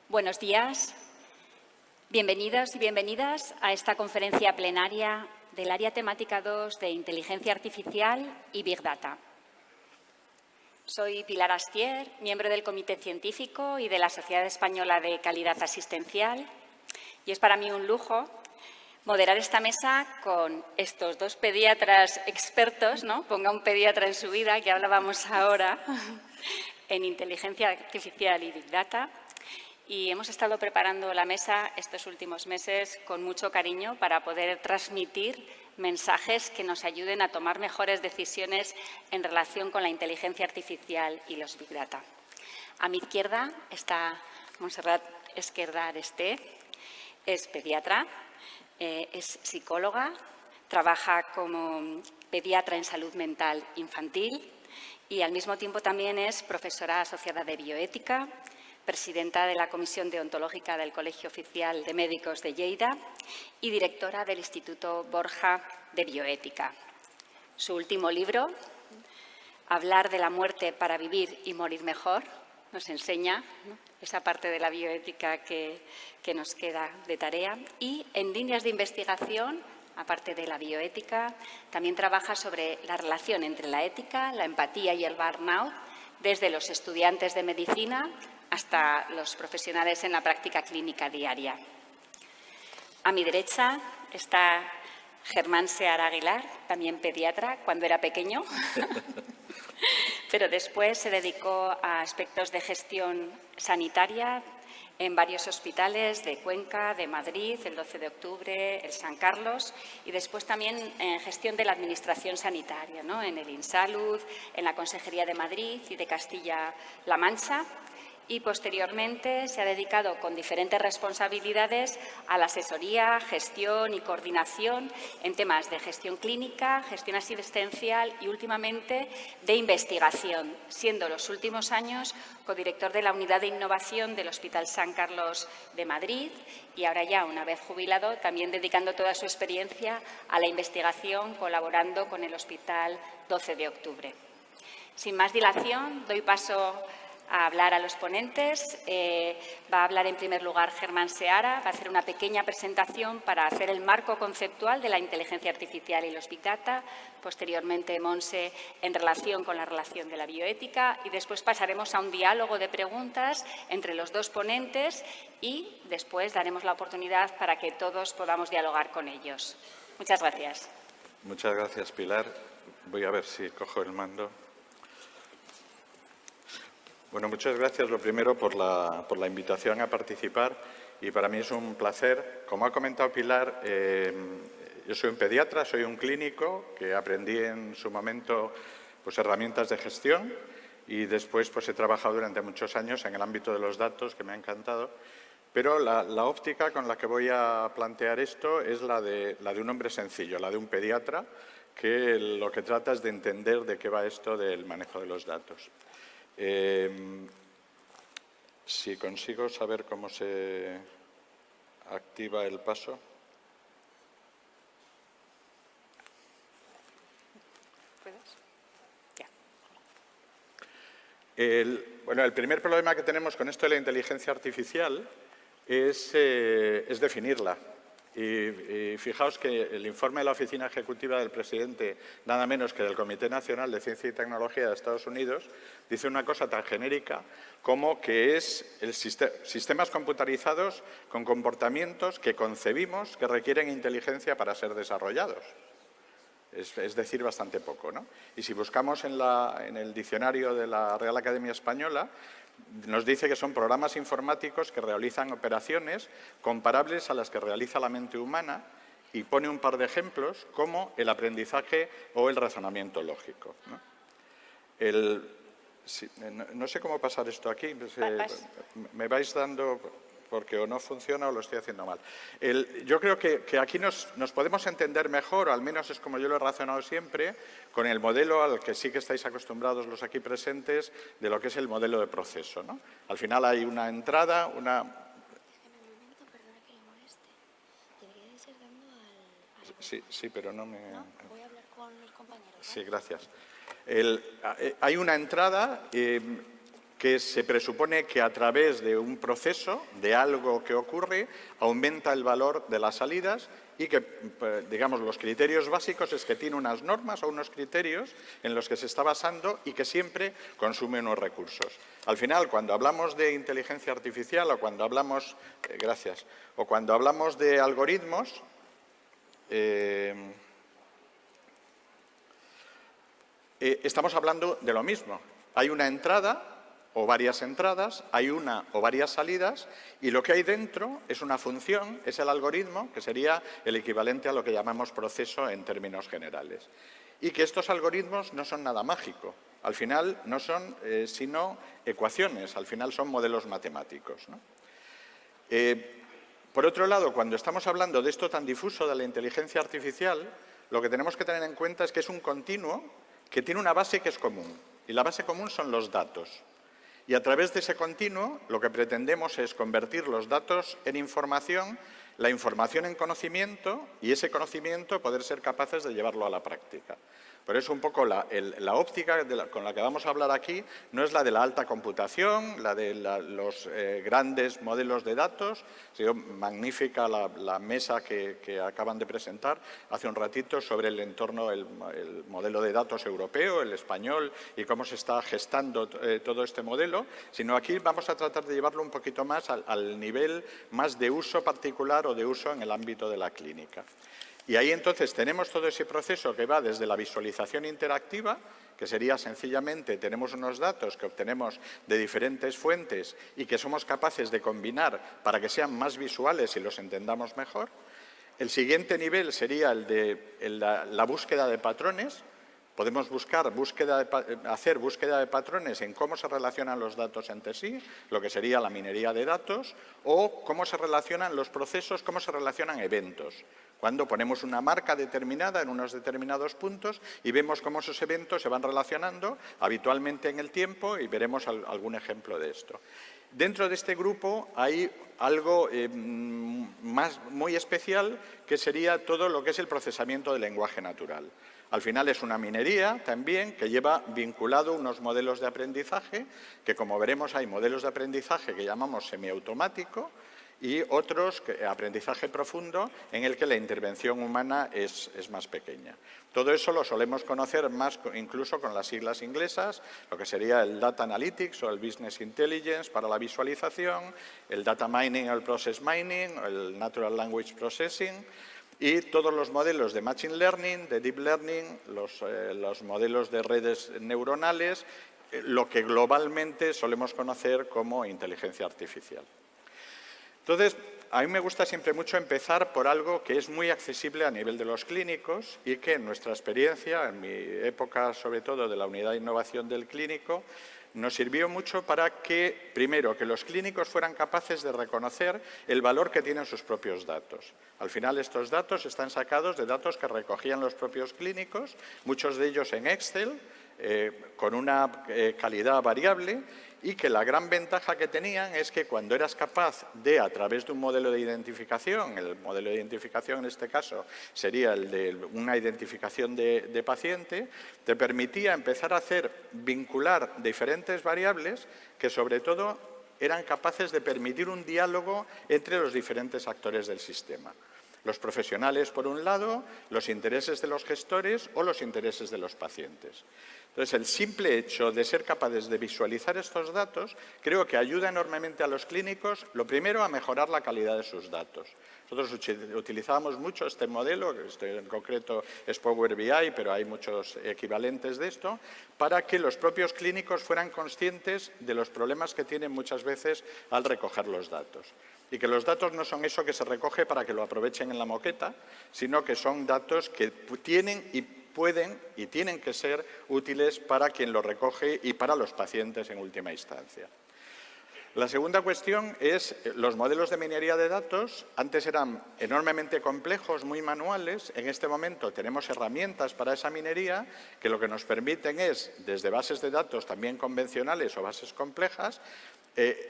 Buenos días. Bienvenidos y bienvenidas a esta conferencia plenaria del Área Temática 2 de Inteligencia Artificial y Big Data. Soy Pilar Astier, miembro del Comité Científico y de la Sociedad Española de Calidad Asistencial, y es para mí un lujo moderar esta mesa con estos dos pediatras expertos, ¿no? Ponga un pediatra en su vida, que hablábamos ahora, en Inteligencia Artificial y Big Data. Y hemos estado preparando la mesa estos últimos meses con mucho cariño para poder transmitir mensajes que nos ayuden a tomar mejores decisiones en relación con la inteligencia artificial y los Big Data. A mi izquierda está Montserrat Esquerda Aresté, es pediatra, es psicóloga, trabaja como pediatra en salud mental infantil y al mismo tiempo también es profesora asociada de bioética, presidenta de la Comisión Deontológica del Colegio Oficial de Médicos de Lleida y directora del Instituto Borja de Bioética. Su último libro, Hablar de la muerte para vivir y morir mejor, nos enseña, ¿no?, esa parte de la bioética que nos queda de tarea. Y en líneas de investigación, aparte de la bioética, también trabaja sobre la relación entre la ética, la empatía y el burnout, desde los estudiantes de medicina hasta los profesionales en la práctica clínica diaria. A mi derecha está Germán Seara Aguilar, también pediatra, cuando era pequeño, pero después se dedicó a aspectos de gestión sanitaria en varios hospitales de Cuenca, de Madrid, el 12 de octubre, el San Carlos, y después también en gestión de la Administración Sanitaria, ¿no?, en el INSalud, en la Consejería de Madrid y de Castilla-La Mancha. Y posteriormente se ha dedicado con diferentes responsabilidades a la asesoría, gestión y coordinación en temas de gestión clínica, gestión asistencial y últimamente de investigación, siendo los últimos años codirector de la Unidad de Innovación del Hospital San Carlos de Madrid y ahora ya, una vez jubilado, también dedicando toda su experiencia a la investigación, colaborando con el Hospital 12 de octubre. Sin más dilación, doy paso a hablar a los ponentes. Va a hablar en primer lugar Germán Seara, va a hacer una pequeña presentación para hacer el marco conceptual de la inteligencia artificial y los Big Data, posteriormente Monse en relación con la relación de la bioética y después pasaremos a un diálogo de preguntas entre los dos ponentes y después daremos la oportunidad para que todos podamos dialogar con ellos. Muchas gracias. Muchas gracias, Pilar. Voy a ver si cojo el mando. Bueno, muchas gracias, lo primero, por la invitación a participar y para mí es un placer. Como ha comentado Pilar, yo soy un pediatra, soy un clínico que aprendí en su momento pues, herramientas de gestión y después pues, he trabajado durante muchos años en el ámbito de los datos, que me ha encantado. Pero la óptica con la que voy a plantear esto es la de un hombre sencillo, la de un pediatra, que lo que trata es de entender de qué va esto del manejo de los datos. Si consigo saber cómo se activa el paso. ¿Puedes? Ya. Bueno, el primer problema que tenemos con esto de la inteligencia artificial es definirla. Y fijaos que el informe de la Oficina Ejecutiva del Presidente, nada menos que del Comité Nacional de Ciencia y Tecnología de Estados Unidos, dice una cosa tan genérica como que es sistemas computarizados con comportamientos que concebimos que requieren inteligencia para ser desarrollados. Es decir, bastante poco, ¿no? Y si buscamos en el diccionario de la Real Academia Española, nos dice que son programas informáticos que realizan operaciones comparables a las que realiza la mente humana y pone un par de ejemplos como el aprendizaje o el razonamiento lógico, ¿no? No sé cómo pasar esto aquí. Me vais dando porque o no funciona o lo estoy haciendo mal. Yo creo que aquí nos podemos entender mejor, o al menos es como yo lo he razonado siempre, con el modelo al que sí que estáis acostumbrados los aquí presentes, de lo que es el modelo de proceso, ¿no? Al final hay una entrada, Sí, pero no me... No, voy a hablar con los compañeros, ¿vale? Sí, gracias. Hay una entrada que se presupone que a través de un proceso, de algo que ocurre, aumenta el valor de las salidas y que, digamos, los criterios básicos es que tiene unas normas o unos criterios en los que se está basando y que siempre consume unos recursos. Al final, cuando hablamos de inteligencia artificial o cuando hablamos, o cuando hablamos de algoritmos, estamos hablando de lo mismo. Hay una entrada o varias entradas, hay una o varias salidas y lo que hay dentro es una función, es el algoritmo, que sería el equivalente a lo que llamamos proceso en términos generales. Y que estos algoritmos no son nada mágico. Al final no son sino ecuaciones, al final son modelos matemáticos, ¿no? Por otro lado, cuando estamos hablando de esto tan difuso de la inteligencia artificial, lo que tenemos que tener en cuenta es que es un continuo que tiene una base que es común. Y la base común son los datos. Y a través de ese continuo, lo que pretendemos es convertir los datos en información, la información en conocimiento y ese conocimiento poder ser capaces de llevarlo a la práctica. Por eso un poco la óptica con la que vamos a hablar aquí no es la de la alta computación, la de los grandes modelos de datos. Ha sido magnífica la mesa que acaban de presentar hace un ratito sobre el entorno, el modelo de datos europeo, el español y cómo se está gestando todo este modelo, sino aquí vamos a tratar de llevarlo un poquito más al nivel más de uso particular o de uso en el ámbito de la clínica. Y ahí entonces tenemos todo ese proceso que va desde la visualización interactiva, que sería sencillamente tenemos unos datos que obtenemos de diferentes fuentes y que somos capaces de combinar para que sean más visuales y los entendamos mejor. El siguiente nivel sería el de la búsqueda de patrones. Podemos hacer búsqueda de patrones en cómo se relacionan los datos entre sí, lo que sería la minería de datos, o cómo se relacionan los procesos, cómo se relacionan eventos. Cuando ponemos una marca determinada en unos determinados puntos y vemos cómo esos eventos se van relacionando habitualmente en el tiempo y veremos algún ejemplo de esto. Dentro de este grupo hay algo muy especial que sería todo lo que es el procesamiento del lenguaje natural. Al final es una minería también que lleva vinculado unos modelos de aprendizaje, que como veremos hay modelos de aprendizaje que llamamos semiautomático y otros, aprendizaje profundo, en el que la intervención humana es más pequeña. Todo eso lo solemos conocer más incluso con las siglas inglesas, lo que sería el Data Analytics o el Business Intelligence para la visualización, el Data Mining o el Process Mining, el Natural Language Processing, y todos los modelos de Machine Learning, de Deep Learning, los modelos de redes neuronales, lo que globalmente solemos conocer como inteligencia artificial. Entonces, a mí me gusta siempre mucho empezar por algo que es muy accesible a nivel de los clínicos y que en nuestra experiencia, en mi época sobre todo de la unidad de innovación del clínico, nos sirvió mucho para que, primero, que los clínicos fueran capaces de reconocer el valor que tienen sus propios datos. Al final, estos datos están sacados de datos que recogían los propios clínicos, muchos de ellos en Excel, con una calidad variable, y que la gran ventaja que tenían es que cuando eras capaz de, a través de un modelo de identificación, el modelo de identificación en este caso sería el de una identificación de paciente, te permitía empezar a vincular diferentes variables que sobre todo eran capaces de permitir un diálogo entre los diferentes actores del sistema. Los profesionales, por un lado, los intereses de los gestores o los intereses de los pacientes. Entonces, el simple hecho de ser capaces de visualizar estos datos creo que ayuda enormemente a los clínicos, lo primero, a mejorar la calidad de sus datos. Nosotros utilizábamos mucho este modelo, que en concreto es Power BI, pero hay muchos equivalentes de esto, para que los propios clínicos fueran conscientes de los problemas que tienen muchas veces al recoger los datos. Y que los datos no son eso que se recoge para que lo aprovechen en la moqueta, sino que son datos que tienen y pueden y tienen que ser útiles para quien los recoge y para los pacientes en última instancia. La segunda cuestión es los modelos de minería de datos. Antes eran enormemente complejos, muy manuales. En este momento tenemos herramientas para esa minería que lo que nos permiten es, desde bases de datos también convencionales o bases complejas,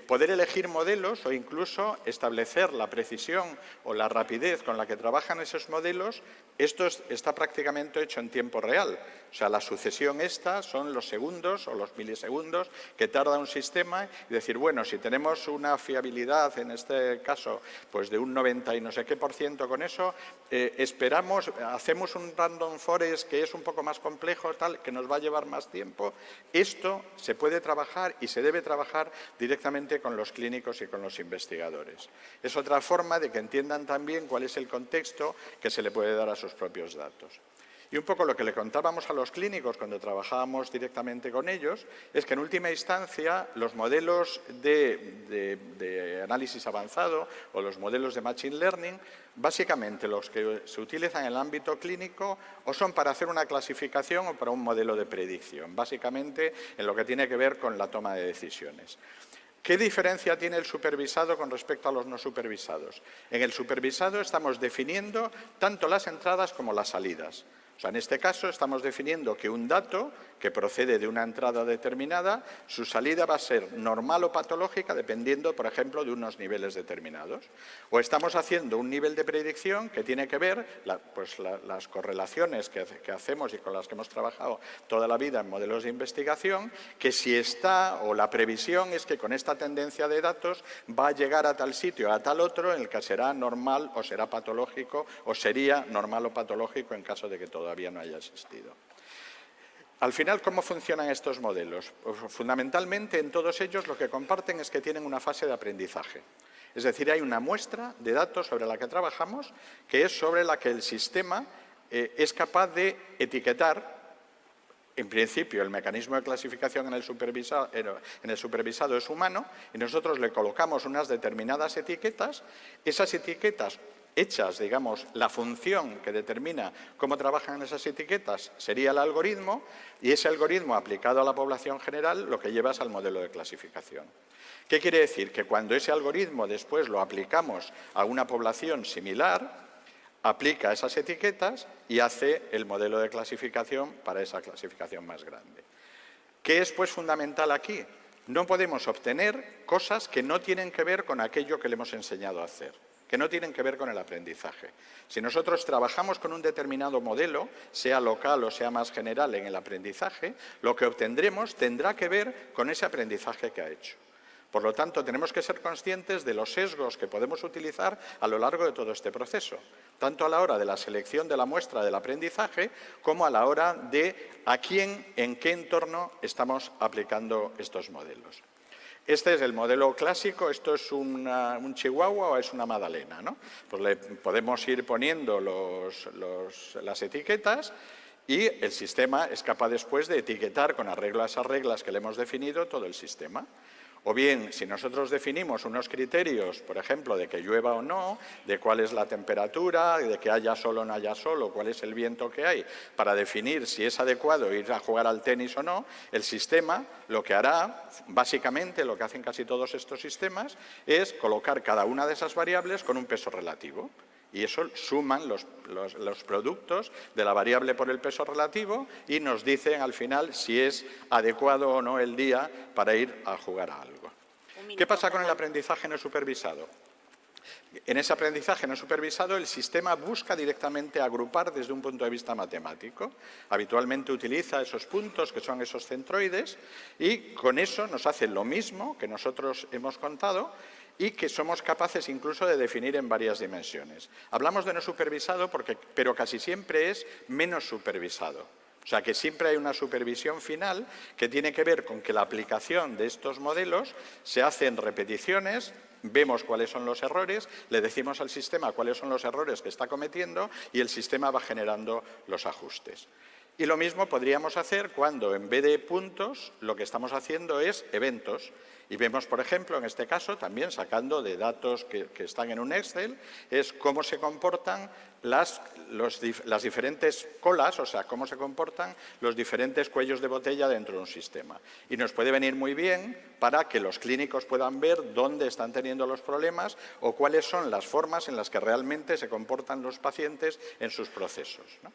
Poder elegir modelos o incluso establecer la precisión o la rapidez con la que trabajan esos modelos, esto está prácticamente hecho en tiempo real. O sea, la sucesión esta son los segundos o los milisegundos que tarda un sistema y decir, bueno, si tenemos una fiabilidad, en este caso, pues de un 90 y no sé qué % con eso, esperamos, hacemos un random forest que es un poco más complejo, tal, que nos va a llevar más tiempo. Esto se puede trabajar y se debe trabajar directamente con los clínicos y con los investigadores. Es otra forma de que entiendan también cuál es el contexto que se le puede dar a sus propios datos. Y un poco lo que le contábamos a los clínicos cuando trabajábamos directamente con ellos es que en última instancia los modelos de análisis avanzado o los modelos de Machine Learning, básicamente los que se utilizan en el ámbito clínico o son para hacer una clasificación o para un modelo de predicción, básicamente en lo que tiene que ver con la toma de decisiones. ¿Qué diferencia tiene el supervisado con respecto a los no supervisados? En el supervisado estamos definiendo tanto las entradas como las salidas. O sea, en este caso estamos definiendo que un dato que procede de una entrada determinada, su salida va a ser normal o patológica dependiendo, por ejemplo, de unos niveles determinados. O estamos haciendo un nivel de predicción que tiene que ver, las correlaciones que hacemos y con las que hemos trabajado toda la vida en modelos de investigación, que si está o la previsión es que con esta tendencia de datos va a llegar a tal sitio, a tal otro, en el que será normal o será patológico o sería normal o patológico en caso de que todavía no haya existido. Al final, ¿cómo funcionan estos modelos? Pues, fundamentalmente, en todos ellos lo que comparten es que tienen una fase de aprendizaje. Es decir, hay una muestra de datos sobre la que trabajamos, que es sobre la que el sistema es capaz de etiquetar. En principio, el mecanismo de clasificación en el supervisado es humano y nosotros le colocamos unas determinadas etiquetas. Esas etiquetas hechas, digamos, la función que determina cómo trabajan esas etiquetas sería el algoritmo y ese algoritmo aplicado a la población general lo que lleva es al modelo de clasificación. ¿Qué quiere decir? Que cuando ese algoritmo después lo aplicamos a una población similar, aplica esas etiquetas y hace el modelo de clasificación para esa clasificación más grande. ¿Qué es pues fundamental aquí? No podemos obtener cosas que no tienen que ver con aquello que le hemos enseñado a hacer, que no tienen que ver con el aprendizaje. Si nosotros trabajamos con un determinado modelo, sea local o sea más general en el aprendizaje, lo que obtendremos tendrá que ver con ese aprendizaje que ha hecho. Por lo tanto, tenemos que ser conscientes de los sesgos que podemos utilizar a lo largo de todo este proceso, tanto a la hora de la selección de la muestra del aprendizaje como a la hora de a quién, en qué entorno estamos aplicando estos modelos. Este es el modelo clásico, esto es un chihuahua o es una magdalena, ¿no? Pues le podemos ir poniendo las etiquetas y el sistema es capaz después de etiquetar con arreglo a esas reglas que le hemos definido todo el sistema. O bien, si nosotros definimos unos criterios, por ejemplo, de que llueva o no, de cuál es la temperatura, de que haya sol o no haya sol, o cuál es el viento que hay, para definir si es adecuado ir a jugar al tenis o no, el sistema lo que hará, básicamente lo que hacen casi todos estos sistemas, es colocar cada una de esas variables con un peso relativo. Y eso suman los productos de la variable por el peso relativo y nos dicen al final si es adecuado o no el día para ir a jugar a algo. ¿Qué pasa con el aprendizaje no supervisado? En ese aprendizaje no supervisado el sistema busca directamente agrupar desde un punto de vista matemático. Habitualmente utiliza esos puntos que son esos centroides y con eso nos hace lo mismo que nosotros hemos contado y que somos capaces incluso de definir en varias dimensiones. Hablamos de no supervisado, pero casi siempre es menos supervisado. O sea, que siempre hay una supervisión final que tiene que ver con que la aplicación de estos modelos se hace en repeticiones, vemos cuáles son los errores, le decimos al sistema cuáles son los errores que está cometiendo y el sistema va generando los ajustes. Y lo mismo podríamos hacer cuando en vez de puntos lo que estamos haciendo es eventos. Y vemos, por ejemplo, en este caso, también sacando de datos que están en un Excel, es cómo se comportan las diferentes colas, o sea, cómo se comportan los diferentes cuellos de botella dentro de un sistema. Y nos puede venir muy bien para que los clínicos puedan ver dónde están teniendo los problemas o cuáles son las formas en las que realmente se comportan los pacientes en sus procesos, ¿no?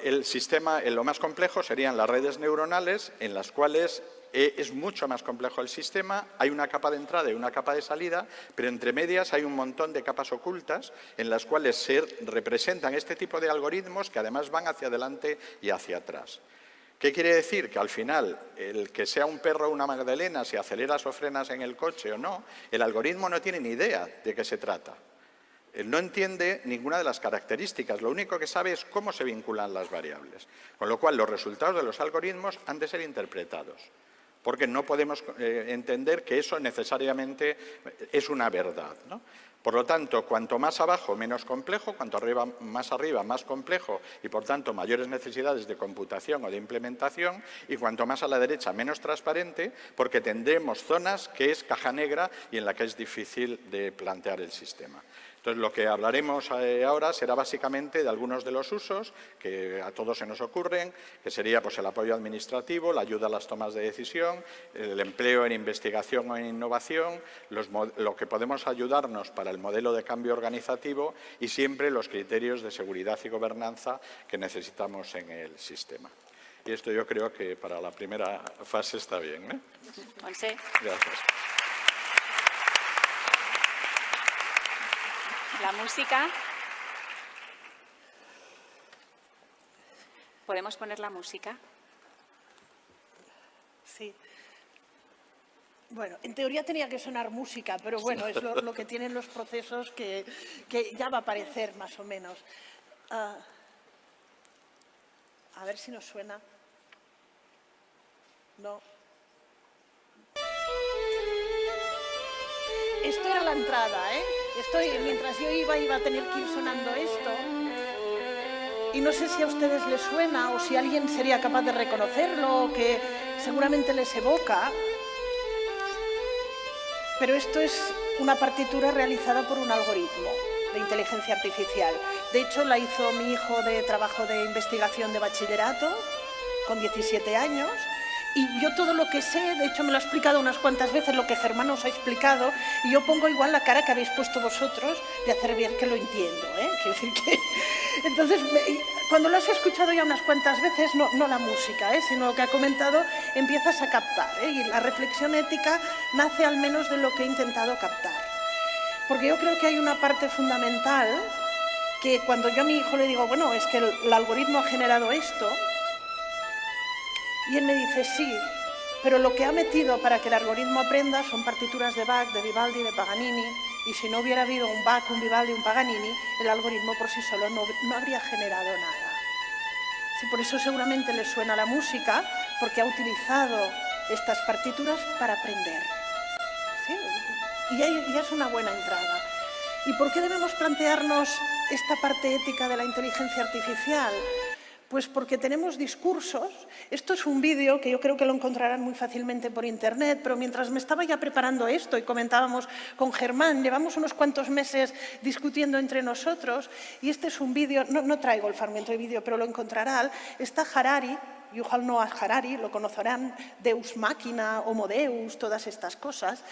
El sistema, lo más complejo serían las redes neuronales en las cuales es mucho más complejo el sistema, hay una capa de entrada y una capa de salida, pero entre medias hay un montón de capas ocultas en las cuales se representan este tipo de algoritmos que además van hacia adelante y hacia atrás. ¿Qué quiere decir? Que al final, el que sea un perro o una magdalena, si aceleras o frenas en el coche o no, el algoritmo no tiene ni idea de qué se trata. Él no entiende ninguna de las características, lo único que sabe es cómo se vinculan las variables. Con lo cual, los resultados de los algoritmos han de ser interpretados, porque no podemos entender que eso necesariamente es una verdad, ¿no? Por lo tanto, cuanto más abajo, menos complejo, cuanto más arriba, más complejo y, por tanto, mayores necesidades de computación o de implementación, y cuanto más a la derecha, menos transparente, porque tendremos zonas que es caja negra y en la que es difícil de plantear el sistema. Entonces, lo que hablaremos ahora será básicamente de algunos de los usos que a todos se nos ocurren, que sería pues, el apoyo administrativo, la ayuda a las tomas de decisión, el empleo en investigación o en innovación, lo que podemos ayudarnos para el modelo de cambio organizativo y siempre los criterios de seguridad y gobernanza que necesitamos en el sistema. Y esto yo creo que para la primera fase está bien, ¿eh? Montse. Gracias. La música. ¿Podemos poner la música? Sí. Bueno, en teoría tenía que sonar música, pero bueno, es lo que tienen los procesos que ya va a aparecer más o menos. A ver si nos suena. No. Esto era la entrada, ¿eh? Mientras yo iba a tener que ir sonando esto. Y no sé si a ustedes les suena o si alguien sería capaz de reconocerlo, o que seguramente les evoca. Pero esto es una partitura realizada por un algoritmo de inteligencia artificial. De hecho, la hizo mi hijo de trabajo de investigación de bachillerato, con 17 años. Y yo todo lo que sé, de hecho me lo ha explicado unas cuantas veces, lo que Germán os ha explicado, y yo pongo igual la cara que habéis puesto vosotros de hacer ver que lo entiendo, ¿eh? Quiero decir que... Entonces, cuando lo has escuchado ya unas cuantas veces, no la música, sino lo que ha comentado, empiezas a captar, y la reflexión ética nace al menos de lo que he intentado captar. Porque yo creo que hay una parte fundamental que cuando yo a mi hijo le digo, bueno, es que el algoritmo ha generado esto, y él me dice, sí, pero lo que ha metido para que el algoritmo aprenda son partituras de Bach, de Vivaldi, de Paganini, y si no hubiera habido un Bach, un Vivaldi, un Paganini, el algoritmo por sí solo no habría generado nada. Sí, por eso seguramente le suena la música, porque ha utilizado estas partituras para aprender. ¿Sí? Y es una buena entrada. ¿Y por qué debemos plantearnos esta parte ética de la inteligencia artificial? Pues porque tenemos discursos. Esto es un vídeo que yo creo que lo encontrarán muy fácilmente por internet, pero mientras me estaba ya preparando esto y comentábamos con Germán, llevamos unos cuantos meses discutiendo entre nosotros, y este es un vídeo, no traigo el fragmento de vídeo, pero lo encontrarán. Está Harari, Yuval Noah Harari, lo conocerán, Deus Machina, Homo Deus, todas estas cosas.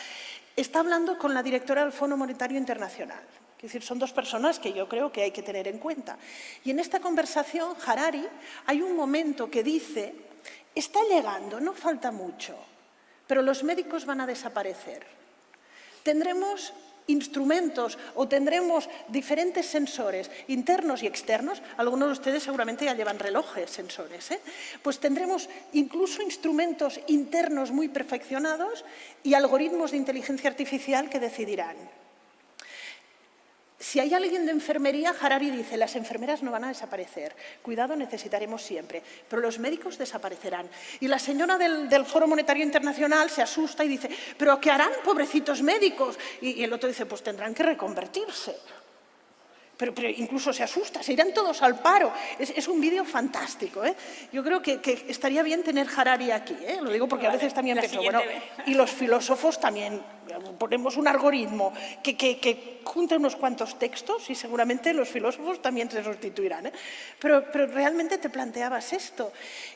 Está hablando con la directora del Fondo Monetario Internacional. Es decir, son dos personas que yo creo que hay que tener en cuenta. Y en esta conversación, Harari, hay un momento que dice, está llegando, no falta mucho, pero los médicos van a desaparecer. Tendremos instrumentos o tendremos diferentes sensores internos y externos. Algunos de ustedes seguramente ya llevan relojes, sensores, ¿eh? Pues tendremos incluso instrumentos internos muy perfeccionados y algoritmos de inteligencia artificial que decidirán. Si hay alguien de enfermería, Harari dice, las enfermeras no van a desaparecer. Cuidado, necesitaremos siempre. Pero los médicos desaparecerán. Y la señora del Foro Monetario Internacional se asusta y dice, ¿pero qué harán, pobrecitos médicos? Y el otro dice, pues tendrán que reconvertirse. Pero incluso se asusta, se irán todos al paro. Es un vídeo fantástico, ¿eh? Yo creo que estaría bien tener Harari aquí, ¿eh? Lo digo porque a veces también pienso, bueno, y los filósofos también, ponemos un algoritmo que junte unos cuantos textos y seguramente los filósofos también se sustituirán, ¿eh? Pero realmente te planteabas esto.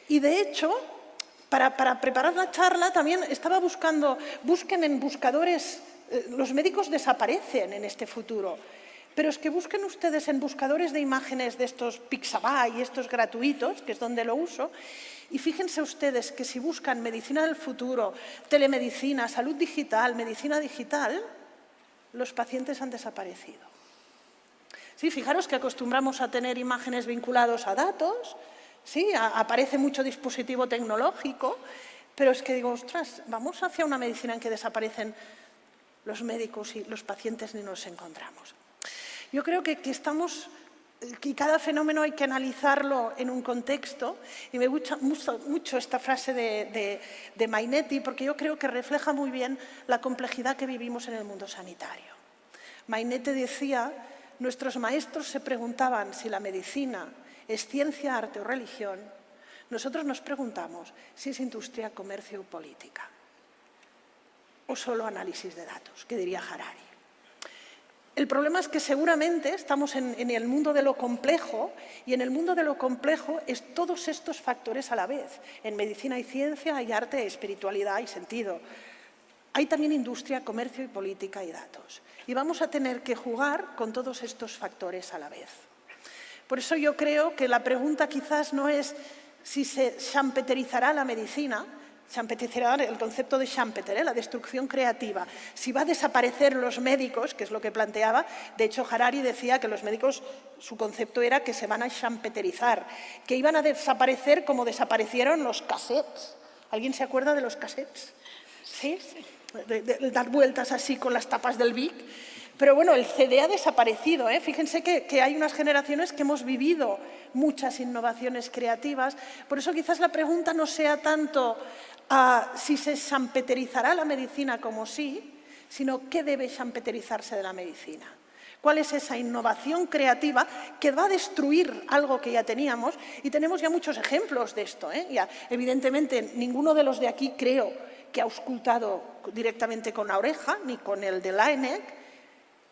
Y de hecho, para preparar la charla también estaba busquen en buscadores, los médicos desaparecen en este futuro. Pero es que busquen ustedes en buscadores de imágenes de estos Pixabay y estos gratuitos, que es donde lo uso, y fíjense ustedes que si buscan medicina del futuro, telemedicina, salud digital, medicina digital, los pacientes han desaparecido. Sí, fijaros que acostumbramos a tener imágenes vinculadas a datos, sí, aparece mucho dispositivo tecnológico, pero es que digo, ostras, vamos hacia una medicina en que desaparecen los médicos y los pacientes ni nos encontramos. Yo creo que estamos, y cada fenómeno hay que analizarlo en un contexto, y me gusta mucho esta frase de Mainetti, porque yo creo que refleja muy bien la complejidad que vivimos en el mundo sanitario. Mainetti decía, nuestros maestros se preguntaban si la medicina es ciencia, arte o religión, nosotros nos preguntamos si es industria, comercio o política, o solo análisis de datos, que diría Harari. El problema es que seguramente estamos en el mundo de lo complejo, y en el mundo de lo complejo es todos estos factores a la vez. En medicina hay ciencia, hay arte, hay espiritualidad, hay sentido. Hay también industria, comercio y política y datos. Y vamos a tener que jugar con todos estos factores a la vez. Por eso yo creo que la pregunta quizás no es si se champeterizará la medicina, champeterizará el concepto de Schumpeter, la destrucción creativa. Si va a desaparecer los médicos, que es lo que planteaba, de hecho Harari decía que los médicos, su concepto era que se van a champeterizar, que iban a desaparecer como desaparecieron los cassettes. ¿Alguien se acuerda de los cassettes? ¿Sí? De dar vueltas así con las tapas del Vic. Pero bueno, el CD ha desaparecido, ¿eh? Fíjense que hay unas generaciones que hemos vivido muchas innovaciones creativas. Por eso quizás la pregunta no sea tanto si se champeterizará la medicina como sí, sino qué debe champeterizarse de la medicina. ¿Cuál es esa innovación creativa que va a destruir algo que ya teníamos? Y tenemos ya muchos ejemplos de esto, ¿eh? Ya, evidentemente, ninguno de los de aquí creo que ha auscultado directamente con la oreja, ni con el de Laennec,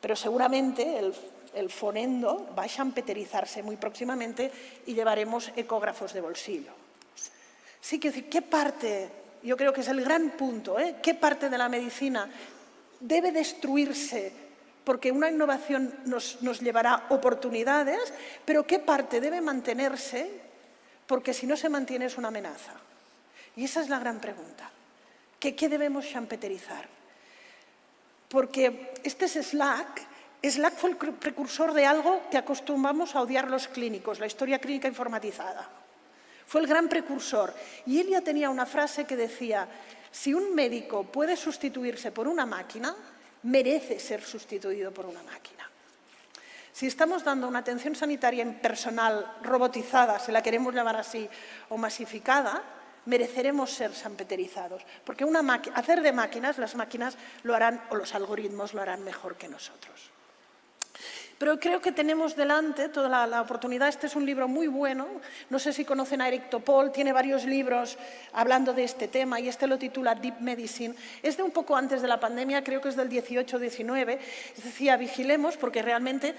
pero seguramente el fonendo va a champeterizarse muy próximamente y llevaremos ecógrafos de bolsillo. Sí, que decir, ¿qué parte? Yo creo que es el gran punto, ¿eh? ¿Qué parte de la medicina debe destruirse porque una innovación nos llevará oportunidades, pero qué parte debe mantenerse porque si no se mantiene es una amenaza? Y esa es la gran pregunta. ¿Qué debemos champeterizar? Porque este es Slack. Slack fue el precursor de algo que acostumbramos a odiar los clínicos, la historia clínica informatizada. Fue el gran precursor. Y él ya tenía una frase que decía, si un médico puede sustituirse por una máquina, merece ser sustituido por una máquina. Si estamos dando una atención sanitaria impersonal, robotizada, si la queremos llamar así, o masificada, mereceremos ser champeterizados. Porque hacer de máquinas, las máquinas lo harán, o los algoritmos lo harán mejor que nosotros. Pero creo que tenemos delante toda la oportunidad. Este es un libro muy bueno. No sé si conocen a Eric Topol, tiene varios libros hablando de este tema y este lo titula Deep Medicine. Es de un poco antes de la pandemia, creo que es del 18-19. Decía, vigilemos porque realmente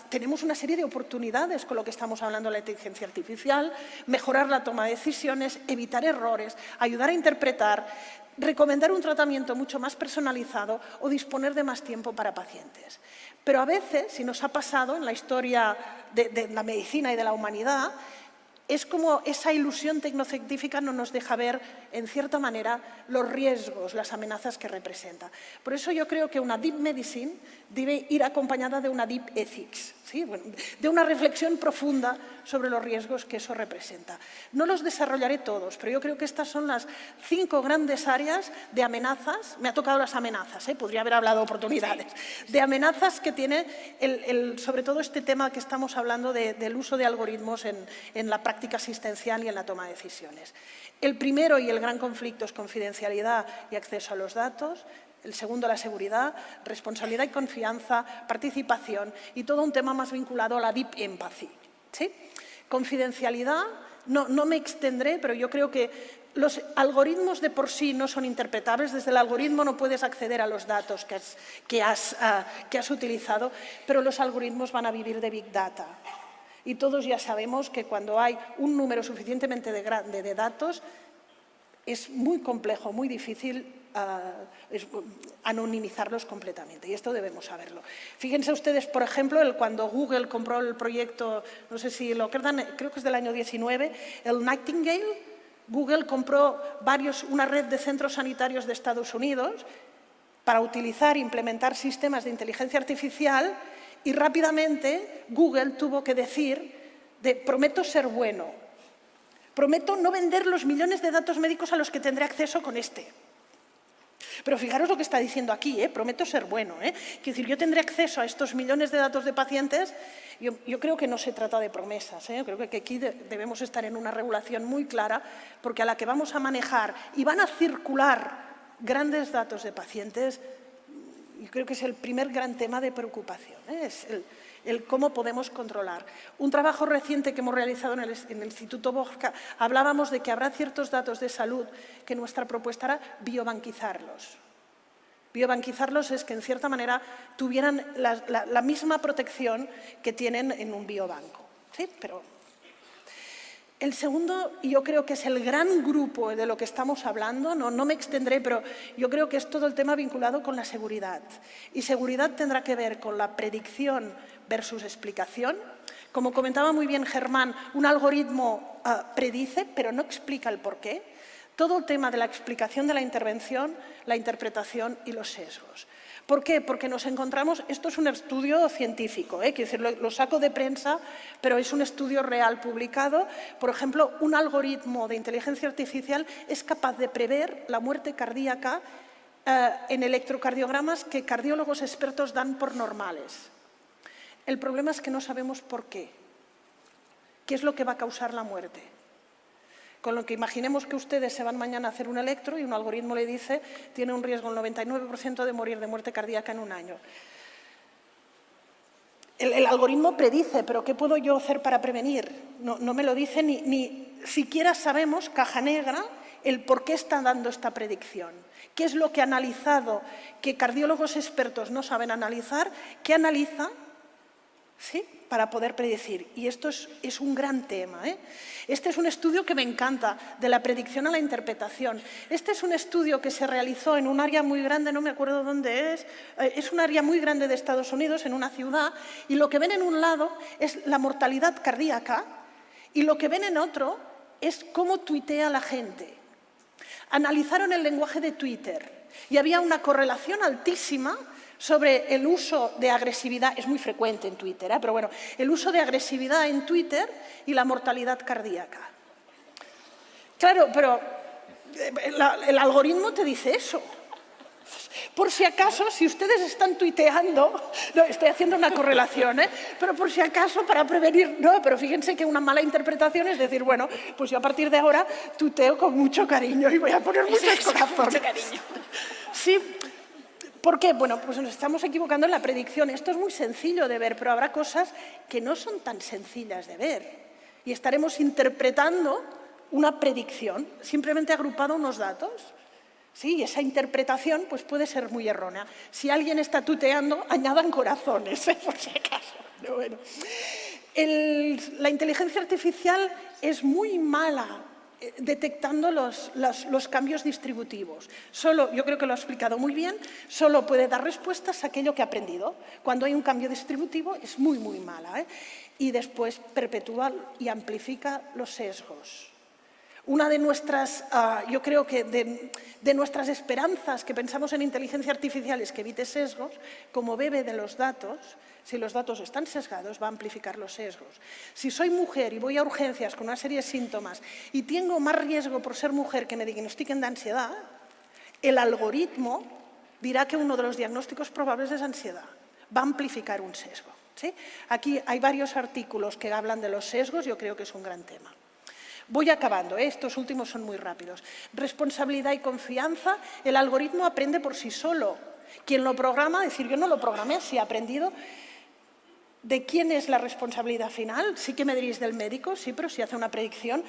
tenemos una serie de oportunidades con lo que estamos hablando de la inteligencia artificial, mejorar la toma de decisiones, evitar errores, ayudar a interpretar, recomendar un tratamiento mucho más personalizado o disponer de más tiempo para pacientes. Pero a veces, si nos ha pasado en la historia de la medicina y de la humanidad, es como esa ilusión tecnocientífica no nos deja ver, en cierta manera, los riesgos, las amenazas que representa. Por eso yo creo que una Deep Medicine debe ir acompañada de una Deep Ethics, ¿sí? Bueno, de una reflexión profunda sobre los riesgos que eso representa. No los desarrollaré todos, pero yo creo que estas son las 5 grandes áreas de amenazas. Me ha tocado las amenazas, podría haber hablado de oportunidades. De amenazas que tiene sobre todo este tema que estamos hablando del uso de algoritmos en la práctica asistencial y en la toma de decisiones. El primero y el gran conflicto es confidencialidad y acceso a los datos. El segundo, la seguridad, responsabilidad y confianza, participación y todo un tema más vinculado a la deep empathy. ¿Sí? Confidencialidad, no me extendré, pero yo creo que los algoritmos de por sí no son interpretables. Desde el algoritmo no puedes acceder a los datos que has utilizado, pero los algoritmos van a vivir de Big Data. Y todos ya sabemos que cuando hay un número suficientemente grande de datos, es muy complejo, muy difícil anonimizarlos completamente, y esto debemos saberlo. Fíjense ustedes, por ejemplo, cuando Google compró el proyecto, no sé si lo recuerdan, creo que es del año 19, el Nightingale. Google compró una red de centros sanitarios de Estados Unidos para utilizar e implementar sistemas de inteligencia artificial, y rápidamente Google tuvo que decir, prometo ser bueno, prometo no vender los millones de datos médicos a los que tendré acceso con este. Pero fijaros lo que está diciendo aquí, prometo ser bueno. Quiero decir, yo tendré acceso a estos millones de datos de pacientes. Yo creo que no se trata de promesas. Creo que aquí debemos estar en una regulación muy clara, porque a la que vamos a manejar y van a circular grandes datos de pacientes, yo creo que es el primer gran tema de preocupación. Es el cómo podemos controlar. Un trabajo reciente que hemos realizado en el Instituto Borja, hablábamos de que habrá ciertos datos de salud que nuestra propuesta era biobanquizarlos. Biobanquizarlos es que, en cierta manera, tuvieran la misma protección que tienen en un biobanco. ¿Sí? Pero el segundo, yo creo que es el gran grupo de lo que estamos hablando, no me extendré, pero yo creo que es todo el tema vinculado con la seguridad. Y seguridad tendrá que ver con la predicción versus explicación. Como comentaba muy bien Germán, un algoritmo predice, pero no explica el porqué. Todo el tema de la explicación de la intervención, la interpretación y los sesgos. ¿Por qué? Porque nos encontramos, esto es un estudio científico, quiero decir, lo saco de prensa, pero es un estudio real publicado. Por ejemplo, un algoritmo de inteligencia artificial es capaz de prever la muerte cardíaca en electrocardiogramas que cardiólogos expertos dan por normales. El problema es que no sabemos por qué. ¿Qué es lo que va a causar la muerte? Con lo que imaginemos que ustedes se van mañana a hacer un electro y un algoritmo le dice tiene un riesgo el 99% de morir de muerte cardíaca en un año. El algoritmo predice, pero ¿qué puedo yo hacer para prevenir? No me lo dice, ni siquiera sabemos, caja negra, el por qué está dando esta predicción. ¿Qué es lo que ha analizado que cardiólogos expertos no saben analizar? ¿Qué analiza? ¿Sí? Para poder predecir. Y esto es un gran tema. Este es un estudio que me encanta, de la predicción a la interpretación. Este es un estudio que se realizó en un área muy grande, no me acuerdo dónde es un área muy grande de Estados Unidos, en una ciudad, y lo que ven en un lado es la mortalidad cardíaca y lo que ven en otro es cómo tuitea la gente. Analizaron el lenguaje de Twitter y había una correlación altísima sobre el uso de agresividad, es muy frecuente en Twitter, pero bueno, el uso de agresividad en Twitter y la mortalidad cardíaca. Claro, pero el algoritmo te dice eso. Por si acaso, si ustedes están tuiteando, no, estoy haciendo una correlación, pero por si acaso, para prevenir, no, pero fíjense que una mala interpretación es decir, bueno, pues yo a partir de ahora tuiteo con mucho cariño y voy a poner muchos corazones. Mucho cariño. Sí. ¿Por qué? Bueno, pues nos estamos equivocando en la predicción. Esto es muy sencillo de ver, pero habrá cosas que no son tan sencillas de ver. Y estaremos interpretando una predicción, simplemente agrupado unos datos. Sí, y esa interpretación pues, puede ser muy errónea. Si alguien está tuteando, añadan corazones, por si acaso. Pero bueno. La inteligencia artificial es muy mala detectando los cambios distributivos. Yo creo que lo ha explicado muy bien, solo puede dar respuestas a aquello que ha aprendido. Cuando hay un cambio distributivo es muy, muy mala. Y después perpetúa y amplifica los sesgos. Una de nuestras, yo creo que de nuestras esperanzas que pensamos en inteligencia artificial es que evite sesgos, como bebe de los datos. Si los datos están sesgados, va a amplificar los sesgos. Si soy mujer y voy a urgencias con una serie de síntomas y tengo más riesgo por ser mujer que me diagnostiquen de ansiedad, el algoritmo dirá que uno de los diagnósticos probables es ansiedad. Va a amplificar un sesgo. ¿Sí? Aquí hay varios artículos que hablan de los sesgos, yo creo que es un gran tema. Voy acabando, estos últimos son muy rápidos. Responsabilidad y confianza, el algoritmo aprende por sí solo. Quien lo programa, decir, yo no lo programé, si he aprendido. ¿De quién es la responsabilidad final? Sí que me diréis del médico, sí, pero si hace una predicción,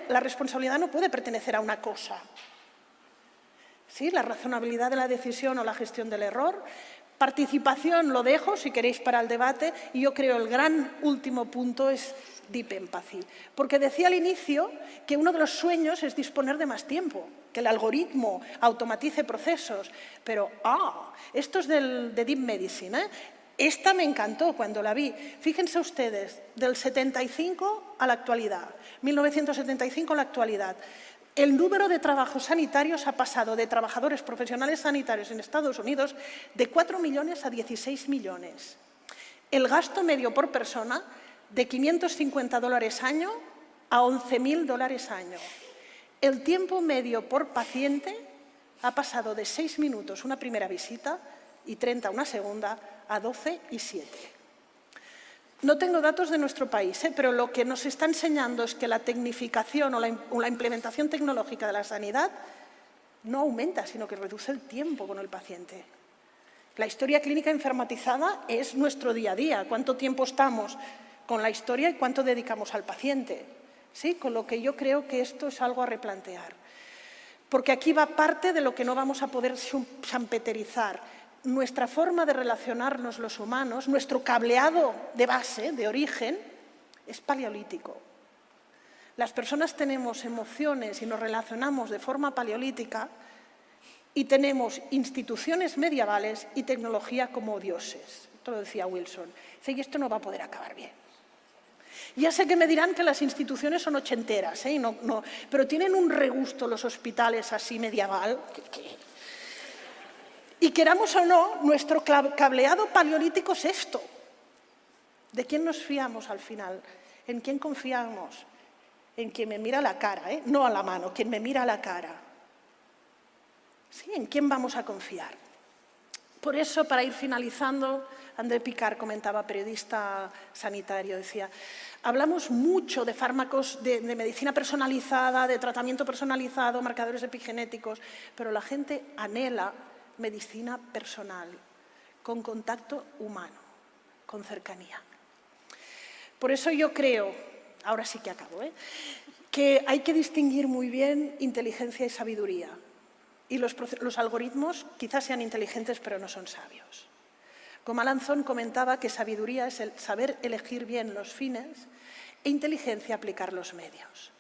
la responsabilidad no puede pertenecer a una cosa. ¿Sí? La razonabilidad de la decisión o la gestión del error. Participación lo dejo, si queréis, para el debate. Y yo creo el gran último punto es Deep Empathy, porque decía al inicio que uno de los sueños es disponer de más tiempo, que el algoritmo automatice procesos, pero esto es de Deep Medicine, ¿eh? Esta me encantó cuando la vi. Fíjense ustedes, del 75 a la actualidad, 1975 a la actualidad, el número de trabajos sanitarios ha pasado de trabajadores profesionales sanitarios en Estados Unidos de 4 millones a 16 millones. El gasto medio por persona de $550 año a $11.000 año. El tiempo medio por paciente ha pasado de 6 minutos una primera visita y 30 una segunda a 12 y 7. No tengo datos de nuestro país, pero lo que nos está enseñando es que la tecnificación o la implementación tecnológica de la sanidad no aumenta, sino que reduce el tiempo con el paciente. La historia clínica informatizada es nuestro día a día. ¿Cuánto tiempo estamos con la historia y cuánto dedicamos al paciente? ¿Sí? Con lo que yo creo que esto es algo a replantear. Porque aquí va parte de lo que no vamos a poder champeterizar. Nuestra forma de relacionarnos los humanos, nuestro cableado de base, de origen, es paleolítico. Las personas tenemos emociones y nos relacionamos de forma paleolítica y tenemos instituciones medievales y tecnología como dioses. Esto lo decía Wilson. Dice, y esto no va a poder acabar bien. Ya sé que me dirán que las instituciones son ochenteras, pero tienen un regusto los hospitales así medieval. Y queramos o no, nuestro cableado paleolítico es esto. ¿De quién nos fiamos al final? ¿En quién confiamos? En quien me mira a la cara, no a la mano, quien me mira a la cara. ¿Sí? ¿En quién vamos a confiar? Por eso, para ir finalizando, André Picard comentaba, periodista sanitario, decía, hablamos mucho de fármacos, de medicina personalizada, de tratamiento personalizado, marcadores epigenéticos, pero la gente anhela medicina personal, con contacto humano, con cercanía. Por eso yo creo, ahora sí que acabo, que hay que distinguir muy bien inteligencia y sabiduría. Y los algoritmos quizás sean inteligentes, pero no son sabios. Como Alanzón comentaba que sabiduría es el saber elegir bien los fines e inteligencia aplicar los medios.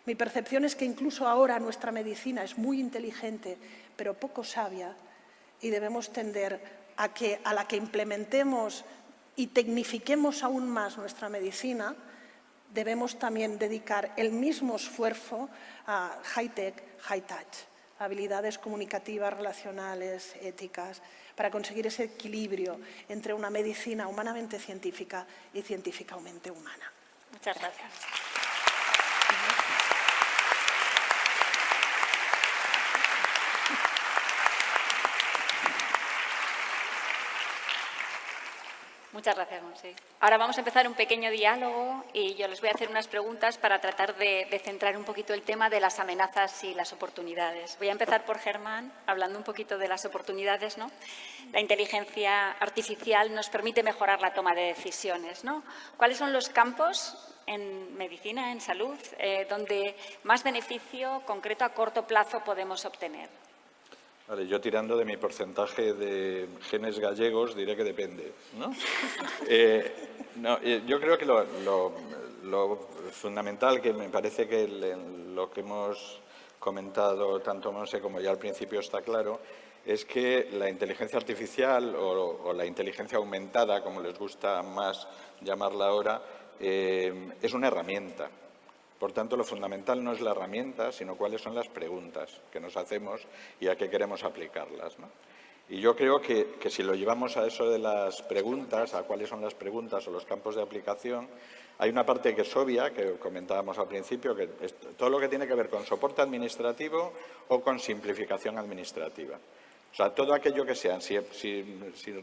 Mi percepción es que incluso ahora nuestra medicina es muy inteligente, pero poco sabia, y debemos tender a la que implementemos y tecnifiquemos aún más nuestra medicina, debemos también dedicar el mismo esfuerzo a high-tech, high-touch, habilidades comunicativas, relacionales, éticas, para conseguir ese equilibrio entre una medicina humanamente científica y científicamente humana. Muchas gracias. Muchas gracias, Montse. Ahora vamos a empezar un pequeño diálogo y yo les voy a hacer unas preguntas para tratar de centrar un poquito el tema de las amenazas y las oportunidades. Voy a empezar por Germán, hablando un poquito de las oportunidades, ¿no? La inteligencia artificial nos permite mejorar la toma de decisiones, ¿no? ¿Cuáles son los campos en medicina, en salud, donde más beneficio concreto a corto plazo podemos obtener? Vale, yo tirando de mi porcentaje de genes gallegos diré que depende, ¿no? Yo creo que lo fundamental, que me parece que lo que hemos comentado tanto Monse como ya al principio está claro, es que la inteligencia artificial o la inteligencia aumentada, como les gusta más llamarla ahora, es una herramienta. Por tanto, lo fundamental no es la herramienta, sino cuáles son las preguntas que nos hacemos y a qué queremos aplicarlas, ¿no? Y yo creo que si lo llevamos a eso de las preguntas, a cuáles son las preguntas o los campos de aplicación, hay una parte que es obvia, que comentábamos al principio, que es todo lo que tiene que ver con soporte administrativo o con simplificación administrativa. O sea, todo aquello que sean, si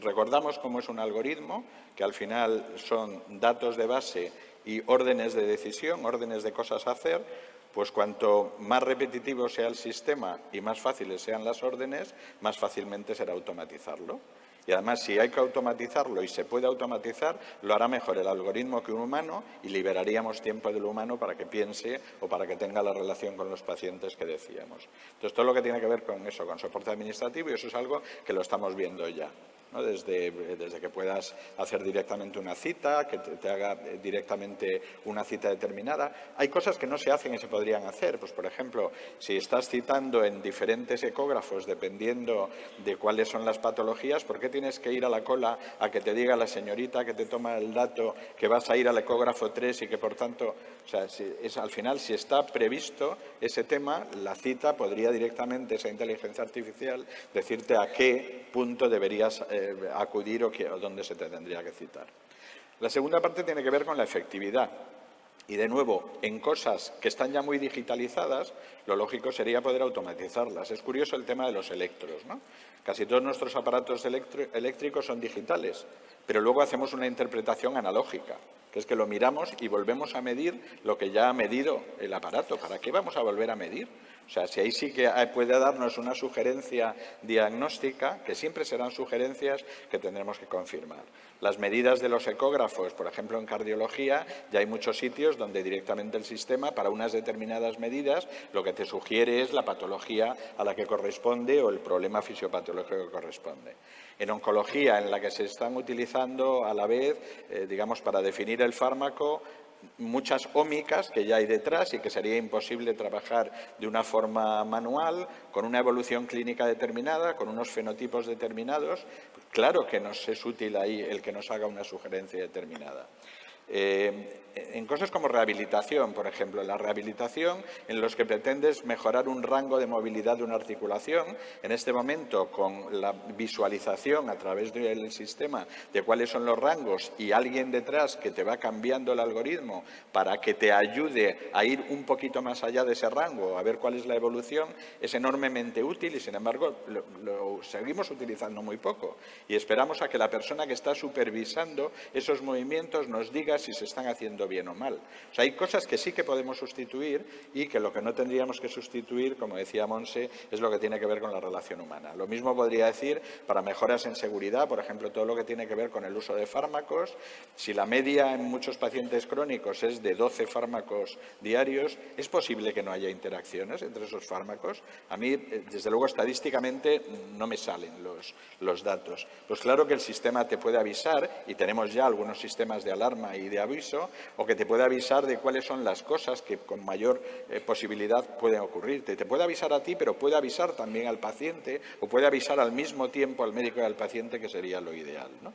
recordamos cómo es un algoritmo, que al final son datos de base y órdenes de decisión, órdenes de cosas a hacer, pues cuanto más repetitivo sea el sistema y más fáciles sean las órdenes, más fácilmente será automatizarlo. Y además, si hay que automatizarlo y se puede automatizar, lo hará mejor el algoritmo que un humano y liberaríamos tiempo del humano para que piense o para que tenga la relación con los pacientes que decíamos. Entonces, todo lo que tiene que ver con eso, con soporte administrativo, y eso es algo que lo estamos viendo ya. ¿no? Desde que puedas hacer directamente una cita, que te haga directamente una cita determinada. Hay cosas que no se hacen y se podrían hacer. Pues, por ejemplo, si estás citando en diferentes ecógrafos, dependiendo de cuáles son las patologías, ¿por qué tienes que ir a la cola a que te diga la señorita que te toma el dato que vas a ir al ecógrafo 3 y que, por tanto, o sea, al final, si está previsto ese tema, la cita podría directamente, esa inteligencia artificial, decirte a qué punto deberías acudir o dónde se te tendría que citar. La segunda parte tiene que ver con la efectividad. Y, de nuevo, en cosas que están ya muy digitalizadas, lo lógico sería poder automatizarlas. Es curioso el tema de los electros, ¿no? Casi todos nuestros aparatos eléctricos son digitales, pero luego hacemos una interpretación analógica, que es que lo miramos y volvemos a medir lo que ya ha medido el aparato. ¿Para qué vamos a volver a medir? O sea, si ahí sí que puede darnos una sugerencia diagnóstica, que siempre serán sugerencias que tendremos que confirmar. Las medidas de los ecógrafos, por ejemplo, en cardiología, ya hay muchos sitios donde directamente el sistema, para unas determinadas medidas, lo que te sugiere es la patología a la que corresponde o el problema fisiopatológico que corresponde. En oncología, en la que se están utilizando a la vez, digamos, para definir el fármaco, muchas ómicas que ya hay detrás y que sería imposible trabajar de una forma manual, con una evolución clínica determinada, con unos fenotipos determinados. Claro que nos es útil ahí el que nos haga una sugerencia determinada. En cosas como rehabilitación, por ejemplo, la rehabilitación en los que pretendes mejorar un rango de movilidad de una articulación, en este momento con la visualización a través del sistema de cuáles son los rangos y alguien detrás que te va cambiando el algoritmo para que te ayude a ir un poquito más allá de ese rango, a ver cuál es la evolución, es enormemente útil y, sin embargo, lo seguimos utilizando muy poco. Y esperamos a que la persona que está supervisando esos movimientos nos diga si se están haciendo bien o mal. O sea, hay cosas que sí que podemos sustituir y que lo que no tendríamos que sustituir, como decía Monse, es lo que tiene que ver con la relación humana. Lo mismo podría decir para mejoras en seguridad, por ejemplo, todo lo que tiene que ver con el uso de fármacos. Si la media en muchos pacientes crónicos es de 12 fármacos diarios, ¿es posible que no haya interacciones entre esos fármacos? A mí, desde luego, estadísticamente no me salen los datos. Pues claro que el sistema te puede avisar, y tenemos ya algunos sistemas de alarma y de aviso, o que te puede avisar de cuáles son las cosas que con mayor posibilidad pueden ocurrirte. Te puede avisar a ti, pero puede avisar también al paciente, o puede avisar al mismo tiempo al médico y al paciente, que sería lo ideal, ¿no?